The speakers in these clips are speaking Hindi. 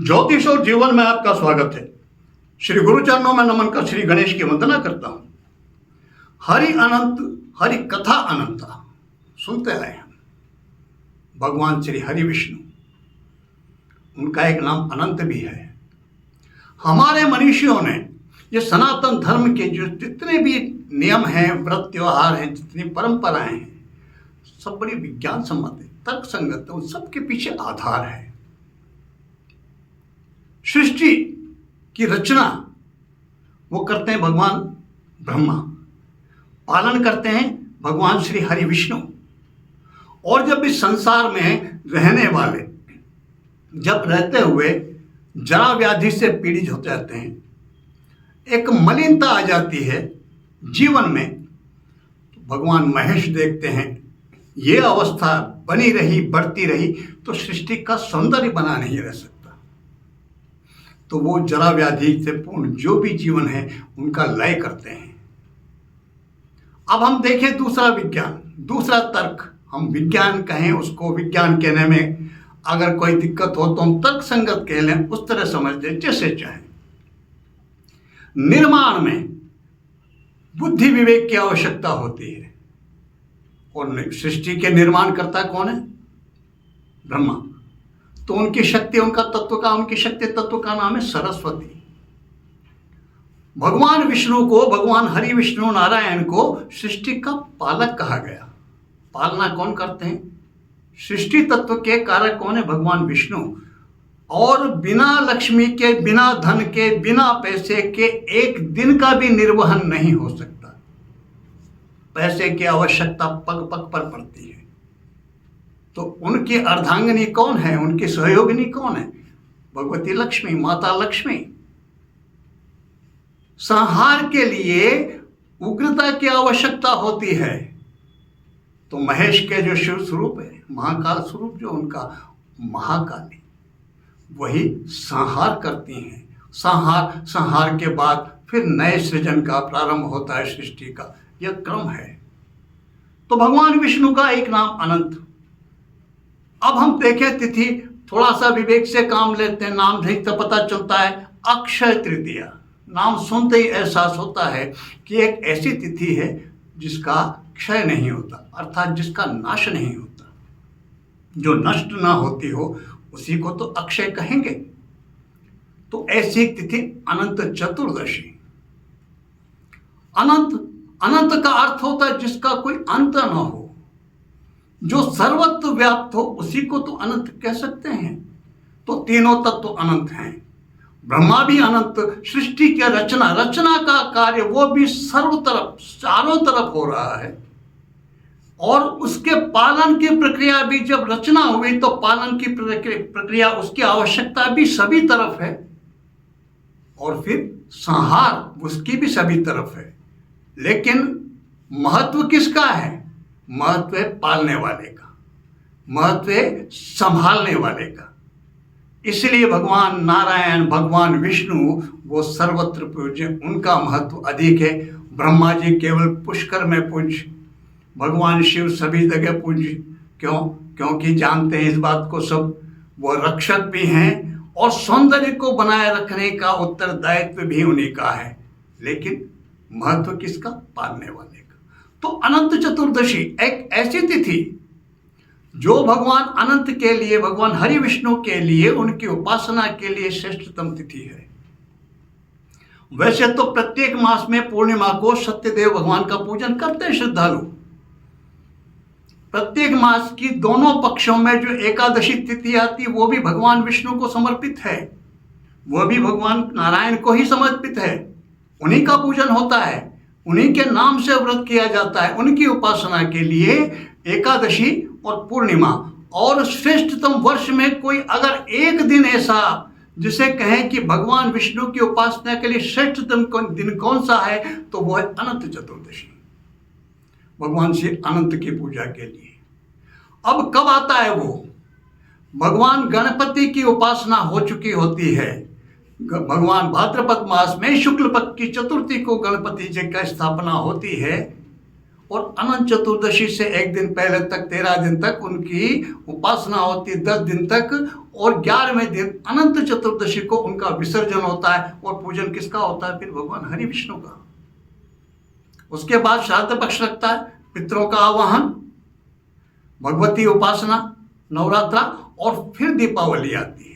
ज्योतिष और जीवन में आपका स्वागत है। श्री गुरु चरणों में नमन कर श्री गणेश की वंदना करता हूं। हरि अनंत, हरि कथा अनंता सुनते आए हम। भगवान श्री हरि विष्णु, उनका एक नाम अनंत भी है। हमारे मनुष्यों ने ये सनातन धर्म के जो जितने भी नियम हैं, व्रत त्योहार हैं, जितनी परंपराएं हैं, सब बड़ी विज्ञान सम्मत है, तर्क संगत है। उन सबके पीछे आधार है। सृष्टि की रचना वो करते हैं भगवान ब्रह्मा, पालन करते हैं भगवान श्री हरि विष्णु। और जब इस संसार में रहने वाले जब रहते हुए जरा व्याधि से पीड़ित होते रहते हैं, एक मलिनता आ जाती है जीवन में, तो भगवान महेश देखते हैं ये अवस्था बनी रही, बढ़ती रही तो सृष्टि का सौंदर्य बना नहीं रह सकता। तो वो जरा व्याधि से पूर्ण जो भी जीवन है उनका लय करते हैं। अब हम देखें दूसरा विज्ञान, दूसरा तर्क। हम विज्ञान कहें उसको, विज्ञान कहने में अगर कोई दिक्कत हो तो हम तर्क संगत कह लें, उस तरह समझ लें जैसे चाहें। निर्माण में बुद्धि विवेक की आवश्यकता होती है। और सृष्टि के निर्माण करता कौन है? ब्रह्मा। तो उनकी शक्ति, उनका तत्व का, उनकी शक्ति तत्व का नाम है सरस्वती। भगवान विष्णु को, भगवान हरि विष्णु नारायण को सृष्टि का पालक कहा गया। पालना कौन करते हैं? सृष्टि तत्व के कारक कौन है? भगवान विष्णु। और बिना लक्ष्मी के, बिना धन के, बिना पैसे के एक दिन का भी निर्वहन नहीं हो सकता। पैसे की आवश्यकता पग पग पर पड़ती है। तो उनकी अर्धांगिनी कौन है? उनकी सहयोगिनी कौन है? भगवती लक्ष्मी, माता लक्ष्मी। संहार के लिए उग्रता की आवश्यकता होती है। तो महेश के जो शिव स्वरूप है, महाकाल स्वरूप जो उनका, महाकाली, वही संहार करती हैं। संहार के बाद फिर नए सृजन का प्रारंभ होता है, सृष्टि का यह क्रम है। तो भगवान विष्णु का एक नाम अनंत। अब हम देखें तिथि, थोड़ा सा विवेक से काम लेते हैं। नाम देखते पता चलता है अक्षय तृतीया। नाम सुनते ही एहसास होता है कि एक ऐसी तिथि है जिसका क्षय नहीं होता, अर्थात जिसका नाश नहीं होता। जो नष्ट ना होती हो उसी को तो अक्षय कहेंगे। तो ऐसी तिथि अनंत चतुर्दशी। अनंत का अर्थ होता है जिसका कोई अंत न हो, जो सर्वत्र व्याप्त हो, उसी को तो अनंत कह सकते हैं। तो तीनों तत्व अनंत हैं। ब्रह्मा भी अनंत, सृष्टि की रचना का कार्य वो भी सर्व तरफ, चारों तरफ हो रहा है। और उसके पालन की प्रक्रिया भी, जब रचना हुई तो पालन की प्रक्रिया, उसकी आवश्यकता भी सभी तरफ है। और फिर संहार उसकी भी सभी तरफ है। लेकिन महत्व किसका है? महत्व है पालने वाले का, महत्व है संभालने वाले का। इसलिए भगवान नारायण, भगवान विष्णु वो सर्वत्र पूज्य, उनका महत्व अधिक है। ब्रह्मा जी केवल पुष्कर में पूज्य, भगवान शिव सभी जगह पूज्य। क्यों? क्योंकि जानते हैं इस बात को सब, वो रक्षक भी हैं और सौंदर्य को बनाए रखने का उत्तरदायित्व भी उन्हीं का है। लेकिन महत्व किसका? पालने वाले का। तो अनंत चतुर्दशी एक ऐसी तिथि जो भगवान अनंत के लिए, भगवान हरि विष्णु के लिए, उनकी उपासना के लिए श्रेष्ठतम तिथि है। वैसे तो प्रत्येक मास में पूर्णिमा को सत्यदेव भगवान का पूजन करते हैं श्रद्धालु। प्रत्येक मास की दोनों पक्षों में जो एकादशी तिथि आती है वो भी भगवान विष्णु को समर्पित है, वह भी भगवान नारायण को ही समर्पित है। उन्हीं का पूजन होता है, उन्हीं के नाम से व्रत किया जाता है। उनकी उपासना के लिए एकादशी और पूर्णिमा। और श्रेष्ठतम वर्ष में कोई अगर एक दिन ऐसा जिसे कहें कि भगवान विष्णु की उपासना के लिए श्रेष्ठतम दिन कौन सा है, तो वो है अनंत चतुर्दशी, भगवान श्री अनंत की पूजा के लिए। अब कब आता है वो? भगवान गणपति की उपासना हो चुकी होती है। भगवान भाद्रपद मास में शुक्ल पक्ष की चतुर्थी को गणपति जी का स्थापना होती है। और अनंत चतुर्दशी से एक दिन पहले तक, 13 दिन तक उनकी उपासना होती, 10 दिन तक। और 11वें दिन अनंत चतुर्दशी को उनका विसर्जन होता है। और पूजन किसका होता है? फिर भगवान हरि विष्णु का। उसके बाद श्राद्ध पक्ष लगता है, पितरों का आवाहन, भगवती उपासना, नवरात्रा, और फिर दीपावली आती है।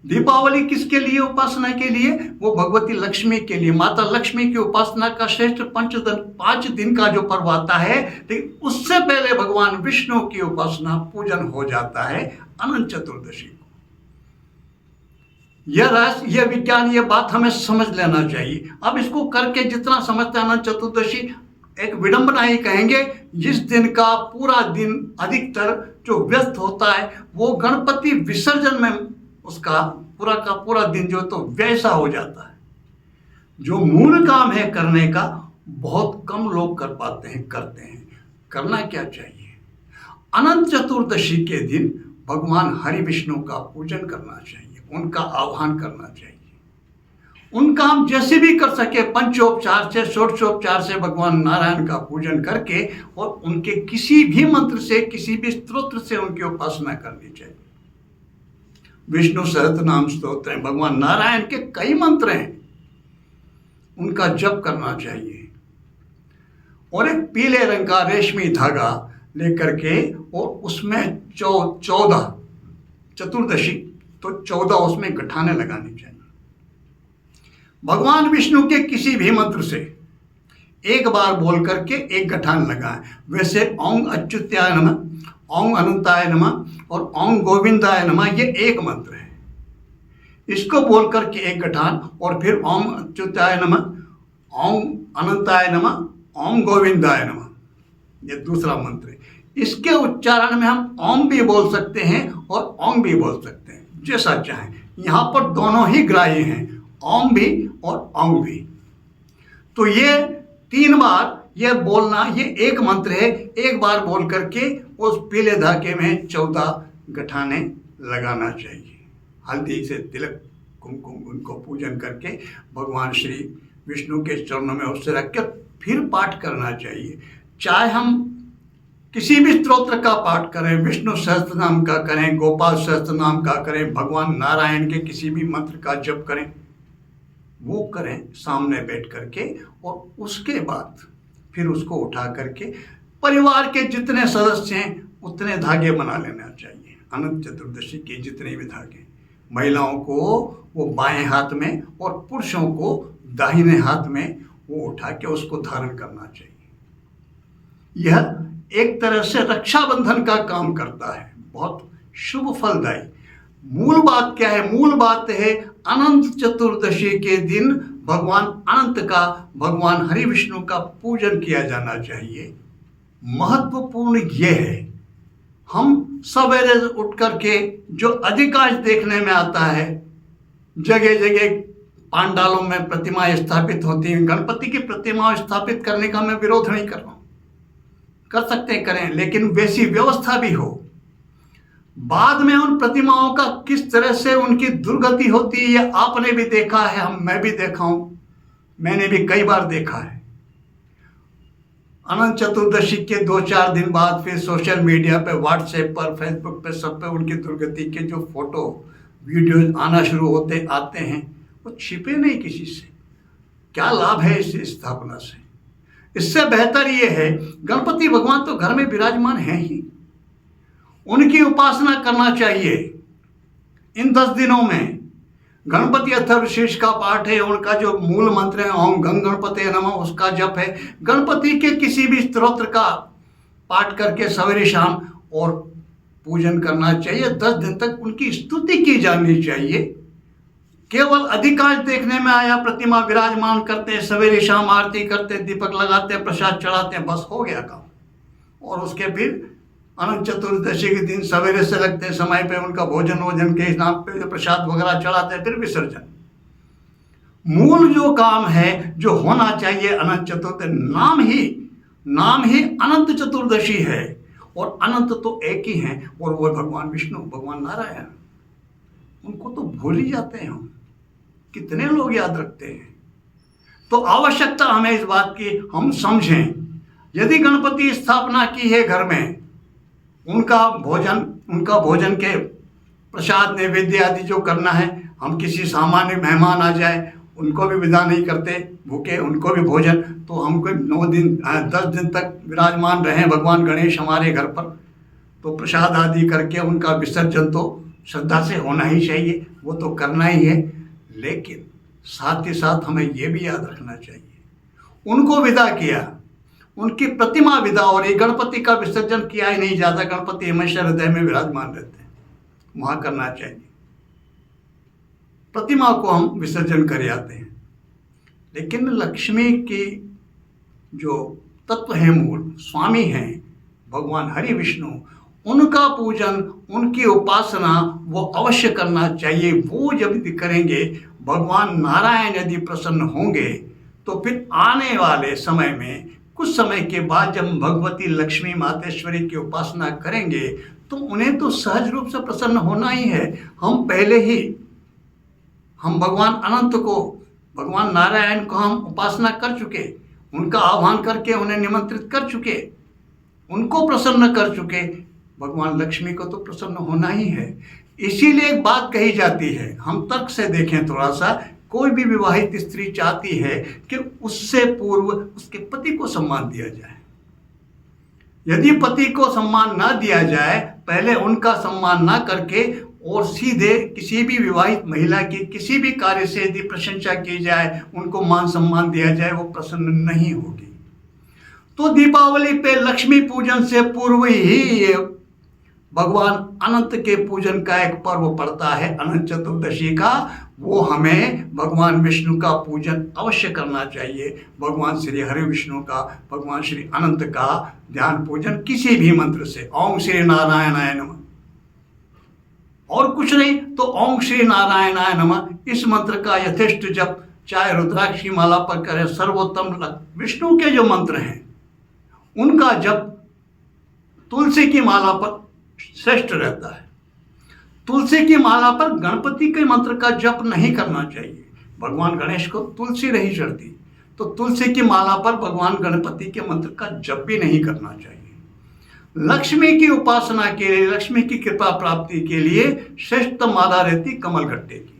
दीपावली किसके लिए? उपासना के लिए, वो भगवती लक्ष्मी के लिए, माता लक्ष्मी की उपासना का श्रेष्ठ 5 दिन का जो पर्व आता है। लेकिन उससे पहले भगवान विष्णु की उपासना पूजन हो जाता है अनंत चतुर्दशी को। यह रहस्य, यह विज्ञान, यह बात हमें समझ लेना चाहिए। अब इसको करके जितना समझते हैं अनंत चतुर्दशी एक विडंबना ही कहेंगे, जिस दिन का पूरा दिन अधिकतर जो व्यस्त होता है वो गणपति विसर्जन में उसका पूरा का पूरा दिन जो तो वैसा हो जाता है। जो मूल काम है करने का बहुत कम लोग कर पाते हैं, करते हैं। करना क्या चाहिए? अनंत चतुर्दशी के दिन भगवान हरि विष्णु का पूजन करना चाहिए, उनका आह्वान करना चाहिए। उनका हम जैसे भी कर सके, पंचोपचार से, षोडशोपचार से भगवान नारायण का पूजन करके और उनके किसी भी मंत्र से, किसी भी स्तोत्र से उनकी उपासना करनी चाहिए। विष्णु सहस्त्रनाम स्तोत्र हैं, भगवान नारायण के कई मंत्र हैं, उनका जप करना चाहिए। और एक पीले रंग का रेशमी धागा लेकर के, और उसमें 14 चतुर्दशी तो 14 उसमें गठाने लगानी चाहिए। भगवान विष्णु के किसी भी मंत्र से एक बार बोल करके एक गठान लगाएं। वैसे ओम अच्युताय नमः, ओम अनंताय नमः और ओम गोविंदाय नमः, ये एक मंत्र है। इसको बोल करके एक गठान, और फिर ओम अच्युताय नमः, ओम अनंताय नमः, ओम गोविंदाय नमः, ये दूसरा मंत्र है। इसके उच्चारण में हम ओम भी बोल सकते हैं और ओम भी बोल सकते हैं, जैसा चाहें। यहाँ पर दोनों ही ग्राह्य हैं, ओम भी और ओम भी। तो ये 3 बार ये बोलना, ये एक मंत्र है। एक बार बोल करके उस पीले धागे में 14 गठाने लगाना चाहिए। हल्दी से तिलक, कुमकुम, उनको पूजन करके भगवान श्री विष्णु के चरणों में उससे रख कर फिर पाठ करना चाहिए। चाहे हम किसी भी स्तोत्र का पाठ करें, विष्णु सहस्त्रनाम का करें, गोपाल सहस्त्रनाम का करें, भगवान नारायण के किसी भी मंत्र का जप करें, वो करें सामने बैठ करके। और उसके बाद फिर उसको उठा करके परिवार के जितने सदस्य हैं उतने धागे बना लेना चाहिए। अनंत चतुर्दशी के जितने भी धागे, महिलाओं को वो बाएं हाथ में और पुरुषों को दाहिने हाथ में वो उठा के उसको धारण करना चाहिए। यह एक तरह से रक्षाबंधन का काम करता है, बहुत शुभ फलदायी। मूल बात क्या है? मूल बात है अनंत चतुर्दशी के दिन भगवान अनंत का, भगवान हरि विष्णु का पूजन किया जाना चाहिए। महत्वपूर्ण यह है, हम सवेरे उठ करके जो अधिकांश देखने में आता है, जगह जगह पांडालों में प्रतिमाएं स्थापित होती हैं। गणपति की प्रतिमाएं स्थापित करने का मैं विरोध नहीं कर रहा हूँ, कर सकते हैं, करें, लेकिन वैसी व्यवस्था भी हो। बाद में उन प्रतिमाओं का किस तरह से उनकी दुर्गति होती है, ये आपने भी देखा है, मैं भी देखा हूं, मैंने भी कई बार देखा है। अनंत चतुर्दशी के 2-4 दिन बाद फिर सोशल मीडिया पे, व्हाट्सएप पर, फेसबुक पे, सब पे उनकी दुर्गति के जो फोटो वीडियो आना शुरू आते हैं, वो छिपे नहीं किसी से। क्या लाभ है इस स्थापना से? इससे बेहतर ये है, गणपति भगवान तो घर में विराजमान हैं ही, उनकी उपासना करना चाहिए। इन 10 दिनों में गणपति अथर्वशीर्ष का पाठ है, उनका जो मूल मंत्र है ओम गं गणपते नमः, उसका जप है। गणपति के किसी भी स्तोत्र का पाठ करके सवेरे शाम और पूजन करना चाहिए। 10 दिन तक उनकी स्तुति की जानी चाहिए। केवल अधिकांश देखने में आया, प्रतिमा विराजमान करते, सवेरे शाम आरती करते, दीपक लगाते, प्रसाद चढ़ाते, बस हो गया काम। और उसके फिर अनंत चतुर्दशी के दिन सवेरे से लगते समय पे उनका भोजन के नाम पे प्रसाद वगैरह चढ़ाते, फिर विसर्जन। मूल जो काम है, जो होना चाहिए अनंत चतुर्दशी, नाम ही अनंत चतुर्दशी है। और अनंत तो एक ही है, और वो भगवान विष्णु, भगवान नारायण। उनको तो भूल ही जाते हैं हम, कितने लोग याद रखते हैं। तो आवश्यकता हमें इस बात की हम समझें, यदि गणपति स्थापना की है घर में, उनका भोजन के प्रसाद नैवेद्य आदि जो करना है, हम किसी सामान्य मेहमान आ जाए उनको भी विदा नहीं करते भूखे, उनको भी भोजन। तो हमको 9 दिन 10 दिन तक विराजमान रहें भगवान गणेश हमारे घर पर, तो प्रसाद आदि करके उनका विसर्जन तो श्रद्धा से होना ही चाहिए, वो तो करना ही है। लेकिन साथ ही साथ हमें ये भी याद रखना चाहिए, उनको विदा किया, उनकी प्रतिमा विदा, और ये गणपति का विसर्जन किया ही नहीं जाता, गणपति हमेशा हृदय में विराजमान रहते हैं, वहाँ करना चाहिए। प्रतिमा को हम विसर्जन कर आते हैं, लेकिन लक्ष्मी की जो तत्व है, मूल स्वामी हैं भगवान हरि विष्णु, उनका पूजन, उनकी उपासना वो अवश्य करना चाहिए। वो जब करेंगे, भगवान नारायण यदि प्रसन्न होंगे, तो फिर आने वाले समय में कुछ समय के बाद जब भगवती लक्ष्मी मातेश्वरी की उपासना करेंगे, तो उन्हें तो सहज रूप से प्रसन्न होना ही है। हम पहले ही हम भगवान अनंत को, भगवान नारायण को हम उपासना कर चुके, उनका आह्वान करके उन्हें निमंत्रित कर चुके, उनको प्रसन्न कर चुके। भगवान लक्ष्मी को तो प्रसन्न होना ही है। इसीलिए एक बात कही जाती है, हम तर्क से देखें थोड़ा सा, कोई भी विवाहित स्त्री चाहती है कि उससे पूर्व उसके पति को सम्मान दिया जाए। यदि पति को सम्मान ना दिया जाए, पहले उनका सम्मान ना करके और सीधे किसी भी विवाहित महिला की किसी भी कार्य से यदि प्रशंसा की जाए, उनको मान सम्मान दिया जाए, वो प्रसन्न नहीं होगी। तो दीपावली पे लक्ष्मी पूजन से पूर्व ही ये भगवान अनंत के पूजन का एक पर्व पड़ता है, अनंत चतुर्दशी का। वो हमें भगवान विष्णु का पूजन अवश्य करना चाहिए, भगवान श्री हरि विष्णु का, भगवान श्री अनंत का ध्यान पूजन किसी भी मंत्र से, ओम श्री नारायणाय नमः, और कुछ नहीं तो ओम श्री नारायणाय नमः, इस मंत्र का यथेष्ट जप, चाहे रुद्राक्ष की माला पर करें, सर्वोत्तम विष्णु के जो मंत्र हैं उनका जप तुलसी की माला पर श्रेष्ठ रहता है। तुलसी की माला पर गणपति के मंत्र का जप नहीं करना चाहिए, भगवान गणेश को तुलसी नहीं चढ़ती, तो तुलसी की माला पर भगवान गणपति के मंत्र का जप भी नहीं करना चाहिए। लक्ष्मी की उपासना के लिए, लक्ष्मी की कृपा प्राप्ति के लिए श्रेष्ठ माला रहती कमलगट्टे की।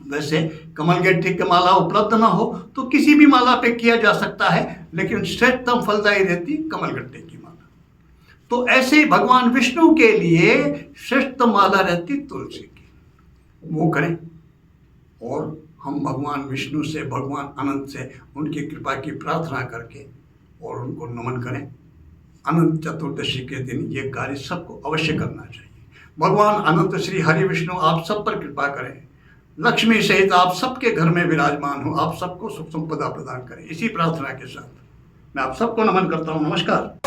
वैसे कमलगट्टे की माला उपलब्ध ना हो तो किसी भी माला पे किया जा सकता है, लेकिन श्रेष्ठतम फलदायी रहती कमलगट्टे की माला। तो ऐसे ही भगवान विष्णु के लिए श्रेष्ठ माला रहती तुलसी की, वो करें। और हम भगवान विष्णु से, भगवान अनंत से उनकी कृपा की प्रार्थना करके और उनको नमन करें। अनंत चतुर्दशी के दिन ये कार्य सबको अवश्य करना चाहिए। भगवान अनंत श्री हरि विष्णु आप सब पर कृपा करें, लक्ष्मी सहित आप सबके घर में विराजमान हो, आप सबको सुख संपदा प्रदान करें। इसी प्रार्थना के साथ मैं आप सबको नमन करता हूँ। नमस्कार।